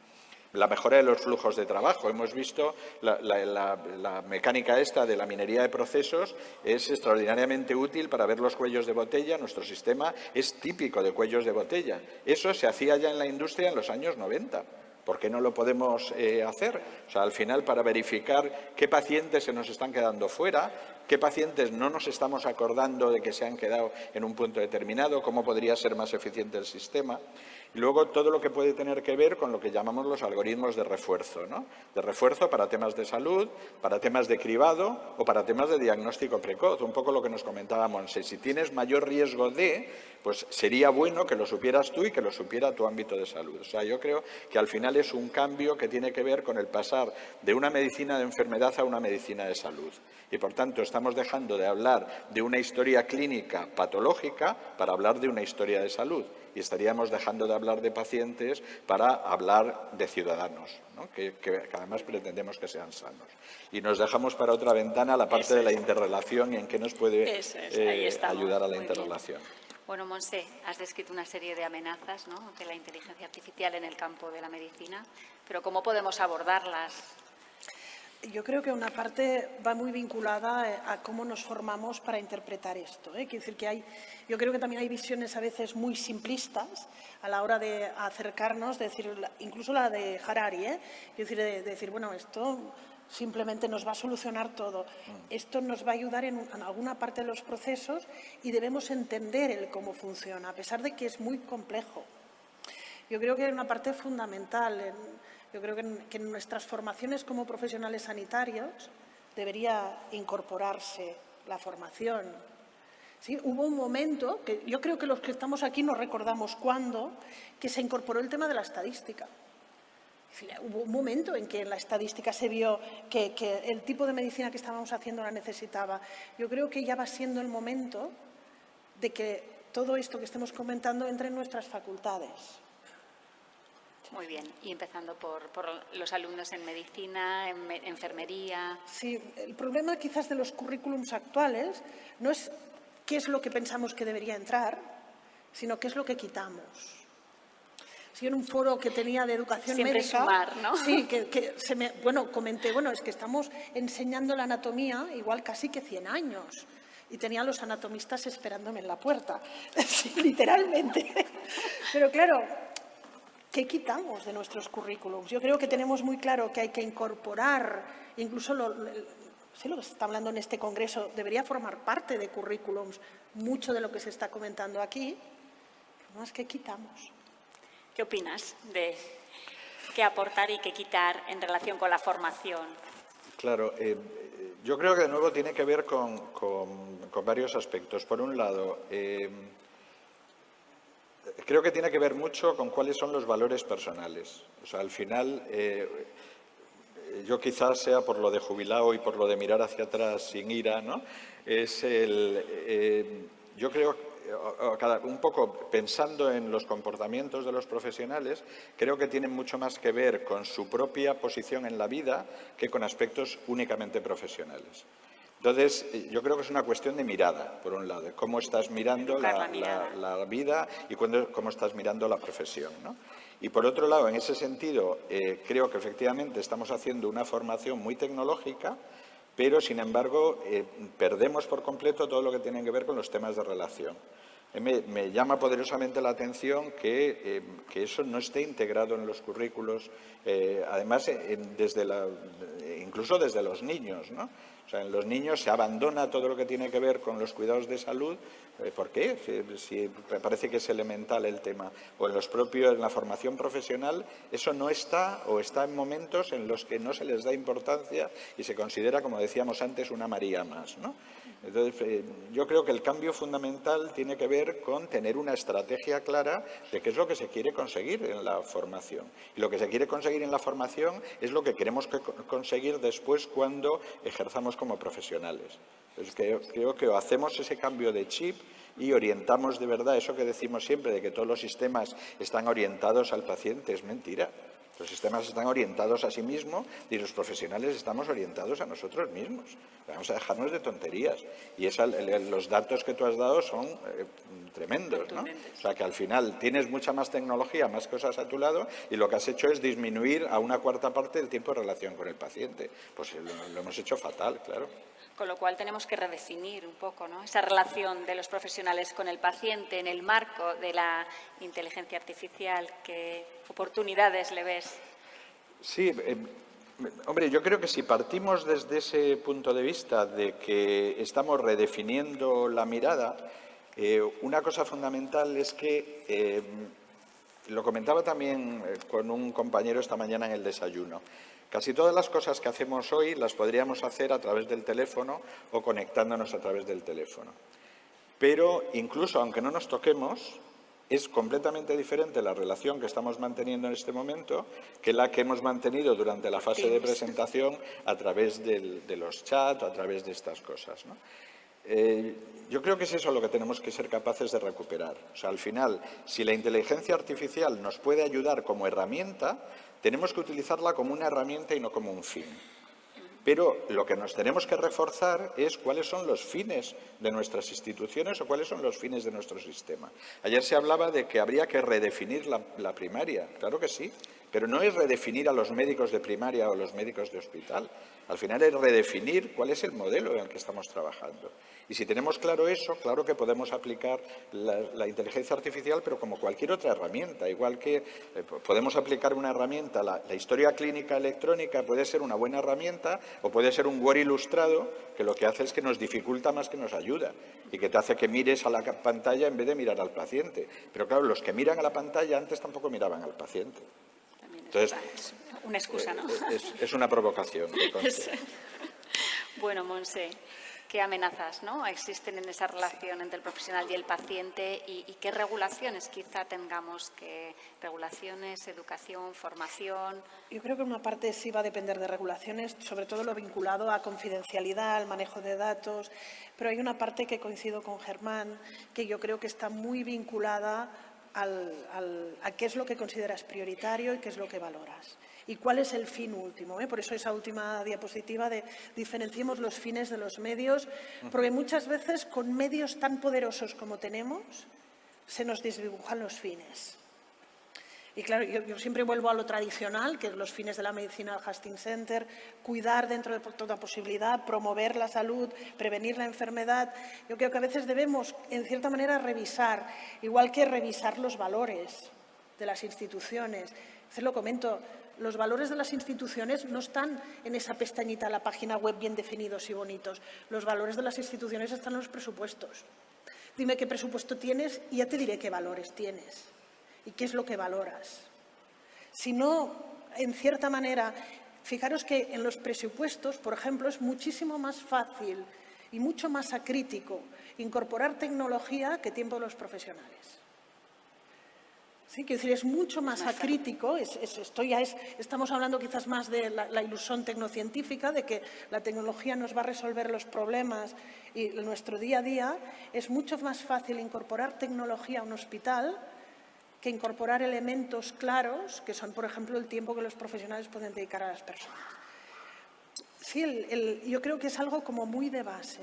La mejora de los flujos de trabajo. Hemos visto la mecánica esta de la minería de procesos es extraordinariamente útil para ver los cuellos de botella. Nuestro sistema es típico de cuellos de botella. Eso se hacía ya en la industria en los años 90. ¿Por qué no lo podemos hacer? O sea, al final, para verificar qué pacientes se nos están quedando fuera, qué pacientes no nos estamos acordando de que se han quedado en un punto determinado, cómo podría ser más eficiente el sistema. Y luego todo lo que puede tener que ver con lo que llamamos los algoritmos de refuerzo, ¿no? De refuerzo para temas de salud, para temas de cribado o para temas de diagnóstico precoz. Un poco lo que nos comentaba Monse. Si tienes mayor riesgo pues sería bueno que lo supieras tú y que lo supiera tu ámbito de salud. O sea, yo creo que al final es un cambio que tiene que ver con el pasar de una medicina de enfermedad a una medicina de salud. Y, por tanto, estamos dejando de hablar de una historia clínica patológica para hablar de una historia de salud. Y estaríamos dejando de hablar de pacientes para hablar de ciudadanos, ¿no? que además pretendemos que sean sanos. Y nos dejamos para otra ventana la parte de la interrelación y en qué nos puede ayudar a la interrelación. Bueno, Monse, has descrito una serie de amenazas, ¿no?, de la inteligencia artificial en el campo de la medicina, pero ¿cómo podemos abordarlas? Yo creo que una parte va muy vinculada a cómo nos formamos para interpretar esto. Quiero decir que yo creo que también hay visiones a veces muy simplistas a la hora de acercarnos, incluso la de Harari, decir, de decir, bueno, esto simplemente nos va a solucionar todo. Esto nos va a ayudar en alguna parte de los procesos y debemos entender el cómo funciona, a pesar de que es muy complejo. Yo creo que es una parte fundamental. Yo creo que en nuestras formaciones como profesionales sanitarios debería incorporarse la formación. ¿Sí? Hubo un momento, que yo creo que los que estamos aquí nos recordamos cuándo, que se incorporó el tema de la estadística. Hubo un momento en que en la estadística se vio que el tipo de medicina que estábamos haciendo la necesitaba. Yo creo que ya va siendo el momento de que todo esto que estemos comentando entre en nuestras facultades. Muy bien, y empezando por los alumnos en medicina, en enfermería. Sí, el problema quizás de los currículums actuales no es qué es lo que pensamos que debería entrar, sino qué es lo que quitamos. Sí, en un foro que tenía de educación Siempre médica, sumar, ¿no? sí, comenté, es que estamos enseñando la anatomía igual casi que 100 años. Y tenía a los anatomistas esperándome en la puerta, sí, literalmente. Pero claro, ¿qué quitamos de nuestros currículums? Yo creo que tenemos muy claro que hay que incorporar, incluso lo que se está hablando en este congreso, debería formar parte de currículums, mucho de lo que se está comentando aquí. Más que quitamos. ¿Qué opinas de qué aportar y qué quitar en relación con la formación? Claro, yo creo que de nuevo tiene que ver con varios aspectos. Por un lado, creo que tiene que ver mucho con cuáles son los valores personales. O sea, al final, yo quizás sea por lo de jubilado y por lo de mirar hacia atrás sin ira, ¿no? Yo creo, un poco pensando en los comportamientos de los profesionales, creo que tienen mucho más que ver con su propia posición en la vida que con aspectos únicamente profesionales. Entonces, yo creo que es una cuestión de mirada, por un lado, de cómo estás mirando la vida y cómo estás mirando la profesión, ¿no? Y por otro lado, en ese sentido, creo que efectivamente estamos haciendo una formación muy tecnológica, pero sin embargo perdemos por completo todo lo que tiene que ver con los temas de relación. Me llama poderosamente la atención que eso no esté integrado en los currículos, además incluso desde los niños, ¿no? O sea, en los niños se abandona todo lo que tiene que ver con los cuidados de salud. ¿Por qué? Si me parece que es elemental el tema. O en la formación profesional, eso no está, o está en momentos en los que no se les da importancia y se considera, como decíamos antes, una María más, ¿no? Entonces, yo creo que el cambio fundamental tiene que ver con tener una estrategia clara de qué es lo que se quiere conseguir en la formación. Y lo que se quiere conseguir en la formación es lo que queremos conseguir después cuando ejerzamos como profesionales. Entonces, creo que hacemos ese cambio de chip y orientamos de verdad eso que decimos siempre, de que todos los sistemas están orientados al paciente. Es mentira. Los sistemas están orientados a sí mismos y los profesionales estamos orientados a nosotros mismos. Vamos a dejarnos de tonterías. Y los datos que tú has dado son tremendos, ¿no? O sea, que al final tienes mucha más tecnología, más cosas a tu lado y lo que has hecho es disminuir a una cuarta parte el tiempo de relación con el paciente. Pues lo hemos hecho fatal, claro. Con lo cual tenemos que redefinir un poco, ¿no?, esa relación de los profesionales con el paciente en el marco de la inteligencia artificial. ¿Qué oportunidades le ves? Sí, hombre, yo creo que si partimos desde ese punto de vista de que estamos redefiniendo la mirada, una cosa fundamental es que, lo comentaba también con un compañero esta mañana en el desayuno, casi todas las cosas que hacemos hoy las podríamos hacer a través del teléfono o conectándonos a través del teléfono. Pero incluso aunque no nos toquemos, es completamente diferente la relación que estamos manteniendo en este momento que la que hemos mantenido durante la fase de presentación a través de los chats, a través de estas cosas, ¿no? Yo creo que es eso lo que tenemos que ser capaces de recuperar. O sea, al final, si la inteligencia artificial nos puede ayudar como herramienta, tenemos que utilizarla como una herramienta y no como un fin. Pero lo que nos tenemos que reforzar es cuáles son los fines de nuestras instituciones o cuáles son los fines de nuestro sistema. Ayer se hablaba de que habría que redefinir la primaria. Claro que sí, pero no es redefinir a los médicos de primaria o los médicos de hospital. Al final es redefinir cuál es el modelo en el que estamos trabajando. Y si tenemos claro eso, claro que podemos aplicar la inteligencia artificial, pero como cualquier otra herramienta. Igual que podemos aplicar una herramienta, la historia clínica electrónica puede ser una buena herramienta o puede ser un Word ilustrado que lo que hace es que nos dificulta más que nos ayuda y que te hace que mires a la pantalla en vez de mirar al paciente. Pero claro, los que miran a la pantalla antes tampoco miraban al paciente. Entonces, una excusa, ¿no? Es una provocación. Bueno, Montse, ¿qué amenazas, ¿no?, existen en esa relación entre el profesional y el paciente y qué regulaciones quizá tengamos? ¿Regulaciones, educación, formación? Yo creo que una parte sí va a depender de regulaciones, sobre todo lo vinculado a confidencialidad, al manejo de datos, pero hay una parte que coincido con Germán, que yo creo que está muy vinculada a qué es lo que consideras prioritario y qué es lo que valoras. Y cuál es el fin último. Por eso esa última diapositiva de diferenciemos los fines de los medios, porque muchas veces con medios tan poderosos como tenemos se nos desdibujan los fines. Y claro, yo siempre vuelvo a lo tradicional, que es los fines de la medicina del Hastings Center, cuidar dentro de toda posibilidad, promover la salud, prevenir la enfermedad. Yo creo que a veces debemos, en cierta manera, revisar, igual que revisar los valores de las instituciones. Se lo comento, los valores de las instituciones no están en esa pestañita, la página web bien definidos y bonitos. Los valores de las instituciones están en los presupuestos. Dime qué presupuesto tienes y ya te diré qué valores tienes. ¿Y qué es lo que valoras? Si no, en cierta manera, fijaros que en los presupuestos, por ejemplo, es muchísimo más fácil y mucho más acrítico incorporar tecnología que tiempo de los profesionales. Sí, quiero decir, es mucho más acrítico, estamos hablando quizás más de la ilusión tecnocientífica, de que la tecnología nos va a resolver los problemas y nuestro día a día. Es mucho más fácil incorporar tecnología a un hospital que incorporar elementos claros, que son, por ejemplo, el tiempo que los profesionales pueden dedicar a las personas. Sí, yo creo que es algo como muy de base,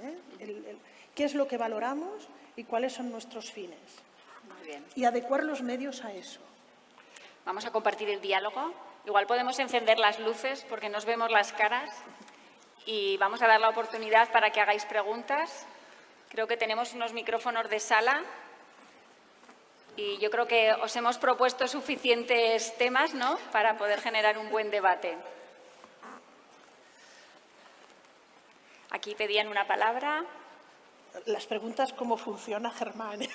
qué es lo que valoramos y cuáles son nuestros fines. Muy bien. Y adecuar los medios a eso. Vamos a compartir el diálogo. Igual podemos encender las luces porque nos vemos las caras y vamos a dar la oportunidad para que hagáis preguntas. Creo que tenemos unos micrófonos de sala. Y yo creo que os hemos propuesto suficientes temas, ¿no?, para poder generar un buen debate. Aquí pedían una palabra. Las preguntas, ¿cómo funciona, Germán? Sí.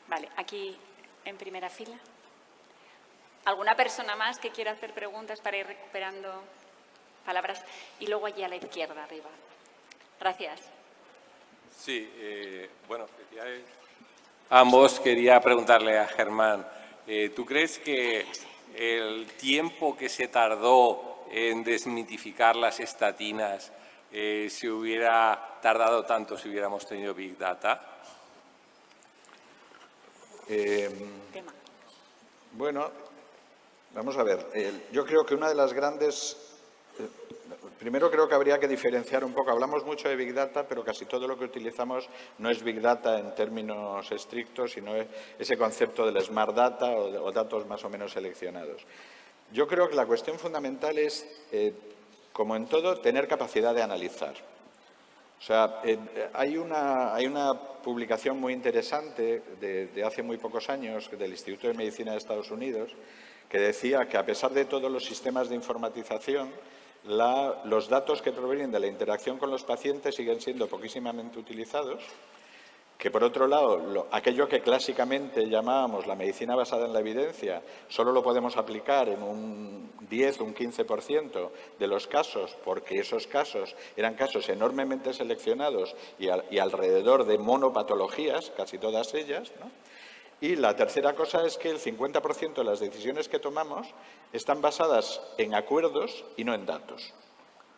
Vale, aquí en primera fila. ¿Alguna persona más que quiera hacer preguntas para ir recuperando palabras? Y luego allí a la izquierda, arriba. Gracias. Sí, bueno, ambos quería preguntarle a Germán, ¿tú crees que el tiempo que se tardó en desmitificar las estatinas se hubiera tardado tanto si hubiéramos tenido Big Data? Bueno, vamos a ver. Yo creo que una de las grandes... Primero creo que habría que diferenciar un poco. Hablamos mucho de Big Data, pero casi todo lo que utilizamos no es Big Data en términos estrictos, sino ese concepto del Smart Data o datos más o menos seleccionados. Yo creo que la cuestión fundamental es, como en todo, tener capacidad de analizar. O sea, hay una publicación muy interesante de hace muy pocos años del Instituto de Medicina de Estados Unidos que decía que a pesar de todos los sistemas de informatización, los datos que provienen de la interacción con los pacientes siguen siendo poquísimamente utilizados, que por otro lado, aquello que clásicamente llamábamos la medicina basada en la evidencia, solo lo podemos aplicar en un 10 o un 15% de los casos, porque esos casos eran casos enormemente seleccionados y alrededor de monopatologías, casi todas ellas, ¿no? Y la tercera cosa es que el 50% de las decisiones que tomamos están basadas en acuerdos y no en datos.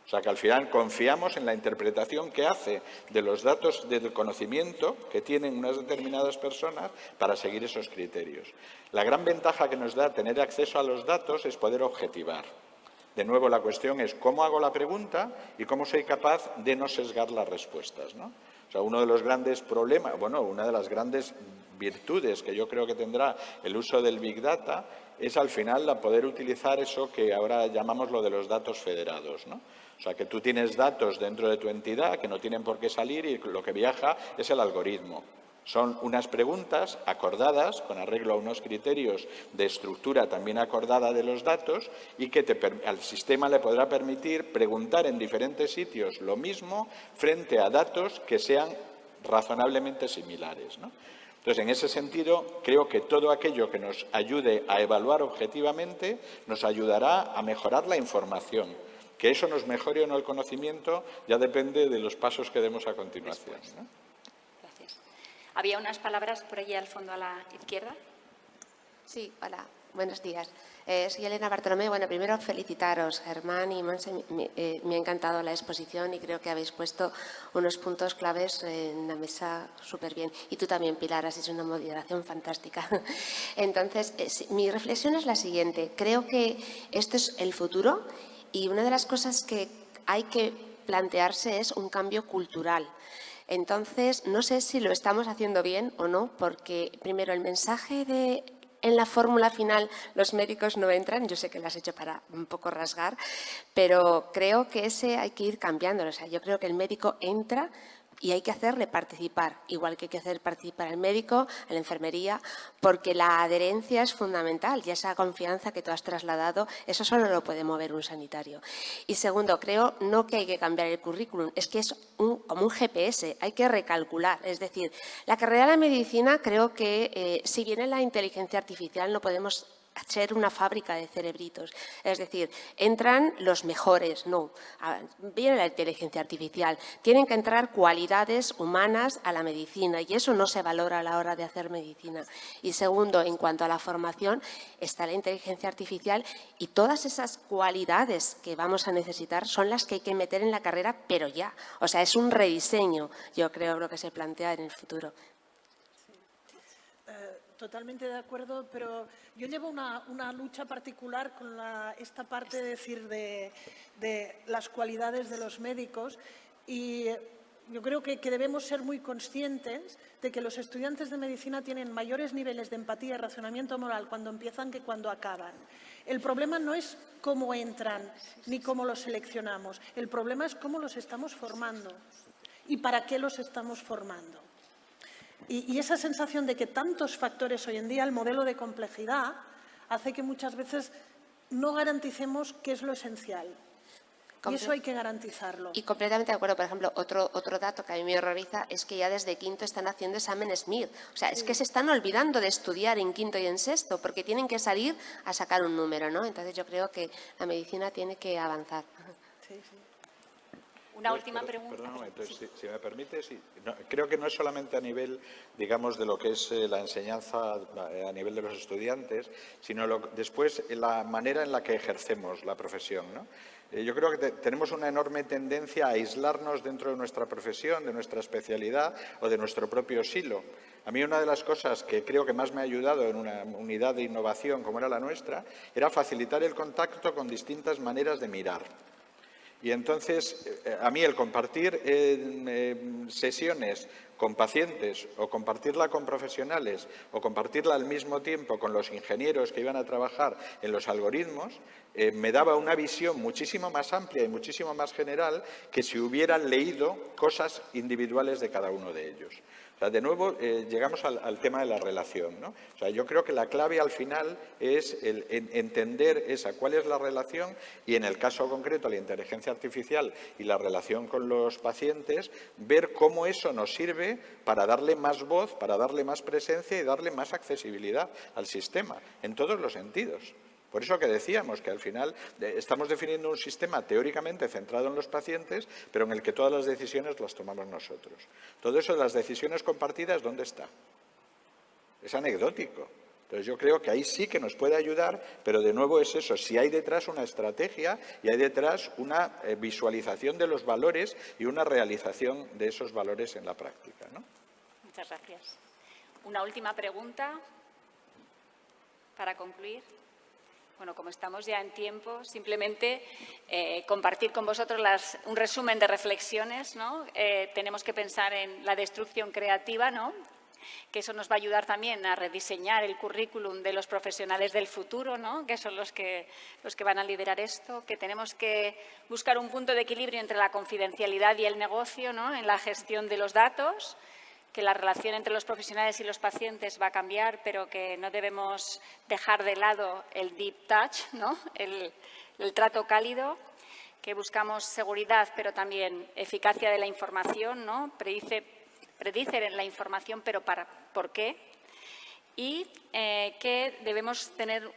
O sea, que al final confiamos en la interpretación que hace de los datos del conocimiento que tienen unas determinadas personas para seguir esos criterios. La gran ventaja que nos da tener acceso a los datos es poder objetivar. De nuevo, la cuestión es cómo hago la pregunta y cómo soy capaz de no sesgar las respuestas, ¿no? O sea, uno de los grandes problemas, bueno, una de las grandes virtudes que yo creo que tendrá el uso del Big Data es al final poder utilizar eso que ahora llamamos lo de los datos federados, ¿no? O sea, que tú tienes datos dentro de tu entidad que no tienen por qué salir y lo que viaja es el algoritmo. Son unas preguntas acordadas con arreglo a unos criterios de estructura también acordada de los datos y que al sistema le podrá permitir preguntar en diferentes sitios lo mismo frente a datos que sean razonablemente similares, ¿no? Entonces, en ese sentido, creo que todo aquello que nos ayude a evaluar objetivamente nos ayudará a mejorar la información. Que eso nos mejore o no el conocimiento ya depende de los pasos que demos a continuación, ¿no? Gracias. ¿Había unas palabras por allí al fondo a la izquierda? Sí, hola. Buenos días. Soy Elena Bartolomé. Bueno, primero felicitaros, Germán y Montse. Me ha encantado la exposición y creo que habéis puesto unos puntos claves en la mesa súper bien. Y tú también, Pilar, has hecho una moderación fantástica. Entonces, mi reflexión es la siguiente. Creo que esto es el futuro y una de las cosas que hay que plantearse es un cambio cultural. Entonces, no sé si lo estamos haciendo bien o no, porque primero el mensaje de en la fórmula final los médicos no entran, yo sé que lo has hecho para un poco rasgar, pero creo que ese hay que ir cambiándolo. O sea, yo creo que el médico entra y hay que hacerle participar, igual que hay que hacer participar al médico, a la enfermería, porque la adherencia es fundamental y esa confianza que tú has trasladado, eso solo lo puede mover un sanitario. Y segundo, creo no que hay que cambiar el currículum, es que es como un GPS, hay que recalcular. Es decir, la carrera de la medicina creo que si viene la inteligencia artificial no podemos ser una fábrica de cerebritos. Es decir, entran los mejores, no. Viene la inteligencia artificial. Tienen que entrar cualidades humanas a la medicina y eso no se valora a la hora de hacer medicina. Y segundo, en cuanto a la formación, está la inteligencia artificial y todas esas cualidades que vamos a necesitar son las que hay que meter en la carrera, pero ya. O sea, es un rediseño, yo creo, lo que se plantea en el futuro. Totalmente de acuerdo, pero yo llevo una lucha particular con esta parte de las cualidades de los médicos y yo creo que debemos ser muy conscientes de que los estudiantes de medicina tienen mayores niveles de empatía y razonamiento moral cuando empiezan que cuando acaban. El problema no es cómo entran ni cómo los seleccionamos, el problema es cómo los estamos formando y para qué los estamos formando. Y esa sensación de que tantos factores hoy en día, el modelo de complejidad, hace que muchas veces no garanticemos qué es lo esencial. Y eso hay que garantizarlo. Y completamente de acuerdo. Por ejemplo, otro dato que a mí me horroriza es que ya desde quinto están haciendo examen SMIR. O sea, es que se están olvidando de estudiar en quinto y en sexto porque tienen que salir a sacar un número, ¿no? Entonces yo creo que la medicina tiene que avanzar. Sí, sí. Una última pregunta. Perdón un momento, si me permite, creo que no es solamente a nivel, digamos, de lo que es la enseñanza a nivel de los estudiantes, sino después la manera en la que ejercemos la profesión, ¿no? Yo creo que tenemos una enorme tendencia a aislarnos dentro de nuestra profesión, de nuestra especialidad o de nuestro propio silo. A mí una de las cosas que creo que más me ha ayudado en una unidad de innovación como era la nuestra era facilitar el contacto con distintas maneras de mirar. Y entonces, a mí el compartir sesiones con pacientes o compartirla con profesionales o compartirla al mismo tiempo con los ingenieros que iban a trabajar en los algoritmos, me daba una visión muchísimo más amplia y muchísimo más general que si hubieran leído cosas individuales de cada uno de ellos. O sea, de nuevo, llegamos al tema de la relación, ¿no? O sea, yo creo que la clave al final es entender cuál es la relación y, en el caso concreto, la inteligencia artificial y la relación con los pacientes, ver cómo eso nos sirve para darle más voz, para darle más presencia y darle más accesibilidad al sistema, en todos los sentidos. Por eso que decíamos que al final estamos definiendo un sistema teóricamente centrado en los pacientes, pero en el que todas las decisiones las tomamos nosotros. Todo eso de las decisiones compartidas, ¿dónde está? Es anecdótico. Entonces yo creo que ahí sí que nos puede ayudar, pero de nuevo es eso, si hay detrás una estrategia y hay detrás una visualización de los valores y una realización de esos valores en la práctica, ¿no? Muchas gracias. Una última pregunta para concluir. Bueno, como estamos ya en tiempo, simplemente compartir con vosotros un resumen de reflexiones, ¿no? Tenemos que pensar en la destrucción creativa, ¿no? Que eso nos va a ayudar también a rediseñar el currículum de los profesionales del futuro, ¿no? Que son los que van a liderar esto, que tenemos que buscar un punto de equilibrio entre la confidencialidad y el negocio, ¿no? En la gestión de los datos, que la relación entre los profesionales y los pacientes va a cambiar, pero que no debemos dejar de lado el deep touch, ¿no? el trato cálido, que buscamos seguridad, pero también eficacia de la información, ¿no? Predice la información, pero ¿por qué? Y que debemos tener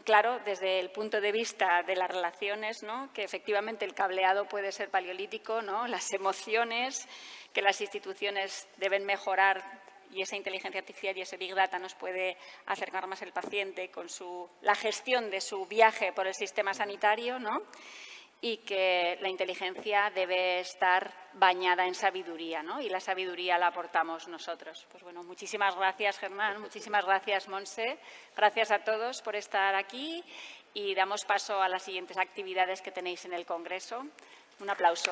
claro desde el punto de vista de las relaciones, ¿no? Que efectivamente el cableado puede ser paleolítico, ¿no? Las emociones, que las instituciones deben mejorar y esa inteligencia artificial y ese Big Data nos puede acercar más al paciente con la gestión de su viaje por el sistema sanitario, ¿no? Y que la inteligencia debe estar bañada en sabiduría, ¿no? Y la sabiduría la aportamos nosotros. Pues bueno, muchísimas gracias, Germán, muchísimas gracias, Montse. Gracias a todos por estar aquí y damos paso a las siguientes actividades que tenéis en el Congreso. Un aplauso.